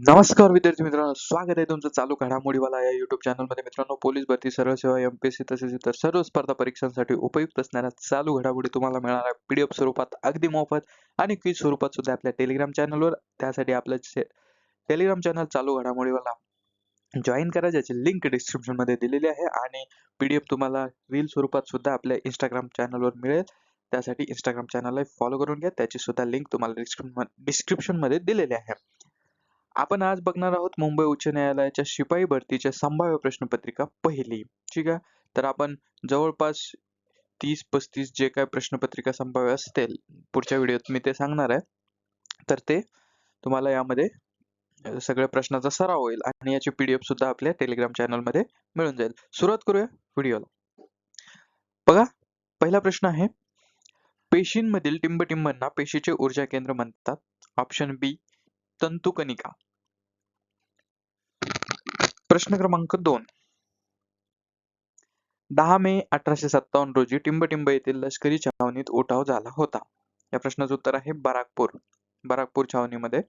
नमस्कार विद्यार्थी मित्रांनो, स्वागत आहे तुमचं चालू घडामोडीवाला या युट्यूब चॅनलमध्ये. मित्रांनो, पोलीस भरती, सरळ सेवा, एमपीएससी तसेच इतर सर्व स्पर्धा परीक्षांसाठी उपयुक्त असणाऱ्या चालू घडामोडी तुम्हाला मिळणार आहे पीडीएफ स्वरूपात अगदी मोफत आणि क्विज स्वरूपात सुद्धा आपल्या टेलिग्राम चॅनलवर. त्यासाठी आपलं टेलिग्राम चॅनल चालू घडामोडीवाला जॉईन करा, ज्याची लिंक डिस्क्रिप्शन मध्ये दिलेली आहे आणि पीडीएफ तुम्हाला रील स्वरूपात सुद्धा आपल्या इंस्टाग्राम चॅनलवर मिळेल. त्यासाठी इंस्टाग्राम चॅनलला फॉलो करून घ्या, त्याची सुद्धा लिंक तुम्हाला डिस्क्रिप्शन मध्ये दिलेली आहे. आपण आज बघणार आहोत मुंबई उच्च न्यायालयाच्या शिपाई भरतीच्या संभाव्य प्रश्नपत्रिका पहिली. ठीक आहे, तर आपण जवळपास 30-35 जे काय प्रश्नपत्रिका संभाव्य असतील पुढच्या व्हिडिओत मी ते सांगणार आहे. तर ते तुम्हाला यामध्ये सगळ्या प्रश्नाचा सराव होईल आणि याची पीडीएफ सुद्धा आपल्या टेलिग्राम चॅनल मध्ये मिळून जाईल. सुरुवात करूया व्हिडिओला. बघा, पहिला प्रश्न आहे, पेशींमधील टिंबटिंबांना पेशीचे ऊर्जा केंद्र म्हणतात. ऑप्शन बी तंतुकणिका. प्रश्न क्रमांक 2, 10 मे 1857 रोजी टिंबटिंब येथील लष्करी छावणीत उठाव झाला होता. या प्रश्नाचं उत्तर आहे बराकपूर छावणीमध्ये.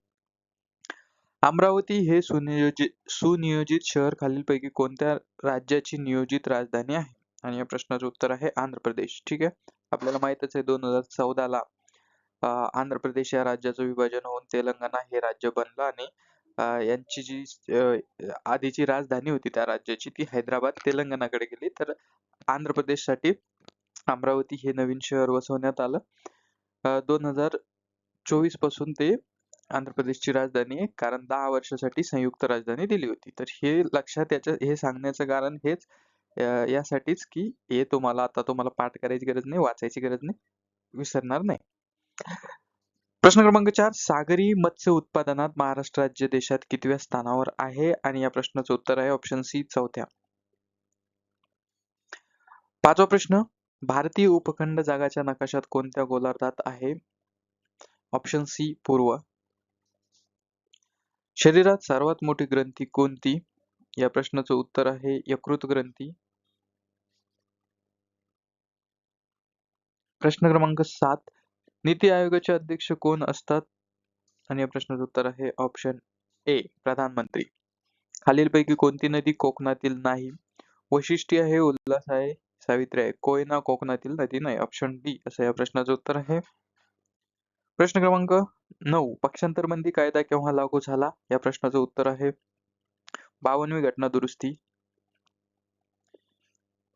अमरावती हे सुनियोजित शहर खालीलपैकी कोणत्या राज्याची नियोजित राजधानी आहे? आणि या प्रश्नाचं उत्तर आहे आंध्र प्रदेश. ठीक आहे, आपल्याला माहितच आहे 2014 ला आंध्र प्रदेश या राज्याचं विभाजन होऊन तेलंगणा हे राज्य बनलं आणि यांची जी आधीची राजधानी होती त्या राज्याची ती हैदराबाद तेलंगणाकडे गेली. तर आंध्र प्रदेशसाठी अमरावती हे नवीन शहर वसवण्यात आलं. 2024 पासून ते आंध्र प्रदेशची राजधानी आहे, कारण 10 वर्षासाठी संयुक्त राजधानी दिली होती. तर हे लक्षात हे सांगण्याचं कारण हेच यासाठीच की हे तुम्हाला पाठ करायची गरज नाही, वाचायची गरज नाही, विसरणार नाही. प्रश्न क्रमांक 4, सागरी मत्स्य उत्पादनात महाराष्ट्र राज्य देशात कितव्या स्थानावर आहे? आणि या प्रश्नाचं उत्तर आहे ऑप्शन सी 4थ्या. पाचवा प्रश्न, भारतीय उपखंड जगाच्या नकाशात कोणत्या गोलार्धात आहे? ऑप्शन सी पूर्व. शरीरात सर्वात मोठी ग्रंथी कोणती? या प्रश्नाचं उत्तर आहे यकृत ग्रंथी. प्रश्न क्रमांक 7, नीती आयोगाचे अध्यक्ष कोण असतात? आणि या प्रश्नाचं उत्तर आहे ऑप्शन ए प्रधानमंत्री. खालीलपैकी कोणती नदी कोकणातील नाही? वैशिष्ट्य आहे, उल्हास आहे, सावित्री आहे. कोयना कोकणातील नदी नाही. ऑप्शन डी असं या प्रश्नाचं उत्तर आहे. प्रश्न क्रमांक 9, पक्षांतर बंदी कायदा केव्हा लागू झाला? या प्रश्नाचं उत्तर आहे 52वी घटना दुरुस्ती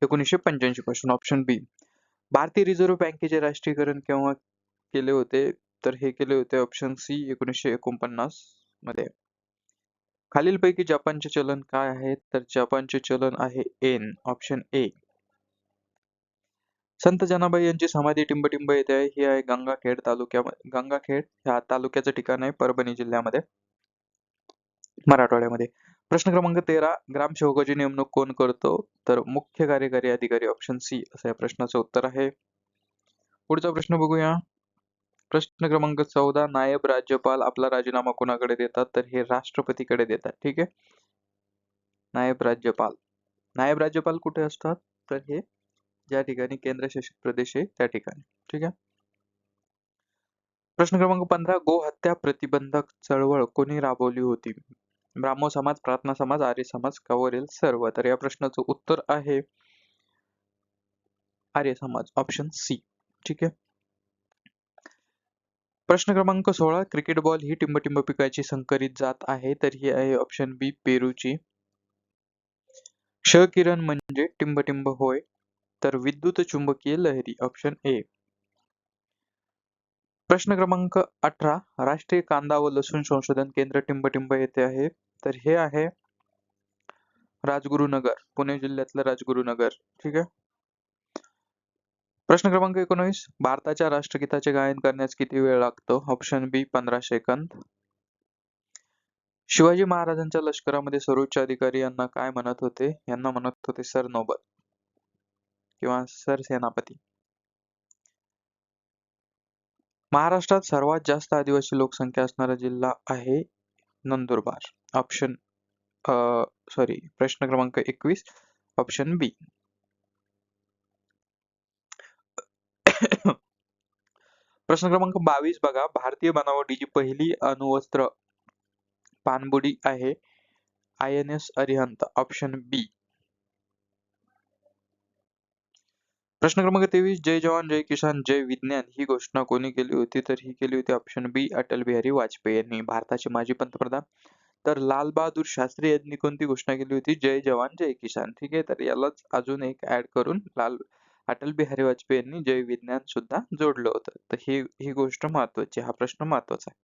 1985 पासून. ऑप्शन बी. भारतीय रिझर्व्ह बँकेचे राष्ट्रीयकरण केव्हा केले होते? तर हे केले होते ऑप्शन सी 1949 मध्ये. खालीलपैकी जपानचे चलन काय आहे? तर जपानचे चलन आहे येन. Option A. संत जनाबाई यांची समाधी टिंबटिंब येथे आहे. ही आहे गंगाखेड तालुक्यामध्ये. गंगाखेड ह्या तालुक्याचं ठिकाण आहे परभणी जिल्ह्यामध्ये, मराठवाड्यामध्ये. प्रश्न क्रमांक 13, ग्रामसेवकाची नेमणूक कोण करतो? तर मुख्य कार्यकारी अधिकारी. ऑप्शन सी असं या प्रश्नाचं उत्तर आहे. पुढचा प्रश्न बघूया. प्रश्न क्रमांक 14, नायब राज्यपाल आपला राजीनामा कोणाकडे देतात? तर हे राष्ट्रपतीकडे देतात. ठीक आहे, नायब राज्यपाल कुठे असतात? तर हे ज्या ठिकाणी केंद्रशासित प्रदेश आहे त्या ठिकाणी. ठीक आहे. प्रश्न क्रमांक 15, गो हत्या प्रतिबंधक चळवळ कोणी राबवली होती? ब्राह्मो समाज, प्रार्थना समाज, आर्य समाज का वरील सर्व? तर या प्रश्नाचं उत्तर आहे आर्य समाज. Option C. ठीक आहे. प्रश्न क्रमांक 16, क्रिकेट बॉल ही टिंबटिंब पिकाची संकरित जात आहे. तर ही आहे ऑप्शन बी पेरूची. क्ष किरण म्हणजे टिंबटिंब होय. तर विद्युत चुंबकीय लहरी. Option A. प्रश्न क्रमांक 18, राष्ट्रीय कांदा व लसूण संशोधन केंद्र टिंबटिंब येथे आहे. तर हे आहे राजगुरुनगर, पुणे जिल्ह्यातलं राजगुरुनगर. ठीक आहे. प्रश्न क्रमांक 19, भारताच्या राष्ट्रगीताचे गायन करण्यास किती वेळ लागतो? ऑप्शन बी 15 सेकंद. शिवाजी महाराजांच्या लष्करामध्ये सर्वोच्च अधिकारी यांना काय म्हणत होते? यांना म्हणत होते सरनौबत किंवा सरसेनापती. महाराष्ट्रात सर्वात जास्त आदिवासी लोकसंख्या असणारा जिल्हा आहे नंदुरबार. प्रश्न क्रमांक 21, ऑप्शन बी. प्रश्न क्रमांक 22 बघा, भारतीय बनावटीची पहिली अणुअस्त्र पाणबुडी आहे? INS अरिहंत. ऑप्शन बी. प्रश्न क्रमांक 23, जय जवान जय किसान जय विज्ञान ही घोषणा कोणी केली होती? तर ही केली होती ऑप्शन बी अटल बिहारी वाजपेयी यांनी, भारताचे माजी पंतप्रधान. तर लाल बहादूर शास्त्री यांनी कोणती घोषणा केली होती? जय जवान जय किसान. ठीक आहे, तर यालाच अजून एक ऍड करून अटल बिहारी वाजपेयी यांनी जय विज्ञान सुद्धा जोडलं होतं. तर ही ही गोष्ट महत्वाची, हा प्रश्न महत्वाचा आहे.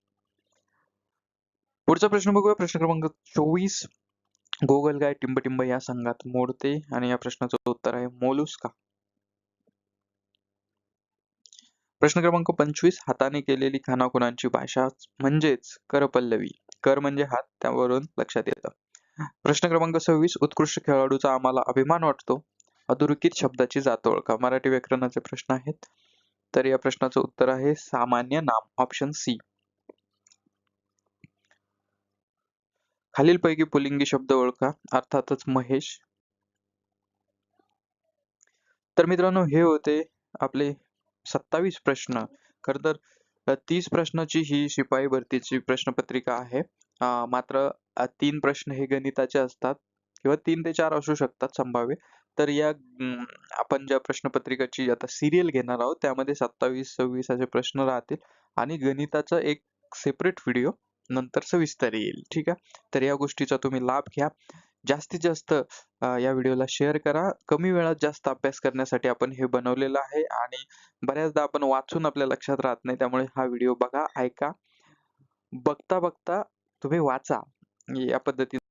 पुढचा प्रश्न बघूया, प्रश्न क्रमांक 24, गोगलगाय टिंबटिंब या संघात मोडते आणि या प्रश्नाचं उत्तर आहे मोलुस्का. प्रश्न क्रमांक 25, हाताने केलेली खानाखुणांची भाषा म्हणजेच करपल्लवी. कर म्हणजे हात, त्यावरून लक्षात येतं. प्रश्न क्रमांक 26, उत्कृष्ट खेळाडूचा आम्हाला अभिमान वाटतो. अधोरेखित शब्दाची जात ओळखा. मराठी व्याकरणाचे प्रश्न आहेत. तर या प्रश्नाचं उत्तर आहे सामान्य नाम. Option C. खालीलपैकी पुल्लिंगी शब्द ओळखा. अर्थातच महेश. तर मित्रांनो, हे होते आपले 27 प्रश्न. खरं तर 30 प्रश्नाची ही शिपाई भरतीची प्रश्नपत्रिका आहे. मात्र 3 प्रश्न हे गणिताचे असतात किंवा 3 ते 4 असू शकतात संभाव्य. तर आपण ज्या प्रश्नपत्रिकाची आता सिरियल घेणार आहोत त्यामध्ये 27, 26 असे प्रश्न राहतील आणि गणिताचा एक सेपरेट व्हिडिओ नंतर सविस्तर येईल. ठीक आहे. तर या गोष्टीचा तुम्ही लाभ घ्या. जास्तीत जास्त या व्हिडिओला शेअर करा. कमी वेळात जास्त अभ्यास करण्यासाठी आपण हे बनवलेलं आहे आणि बऱ्याचदा आपण वाचून आपल्या लक्षात राहत नाही. त्यामुळे हा व्हिडिओ बघा, ऐका. बघता बघता तुम्ही वाचा. या पद्धतीने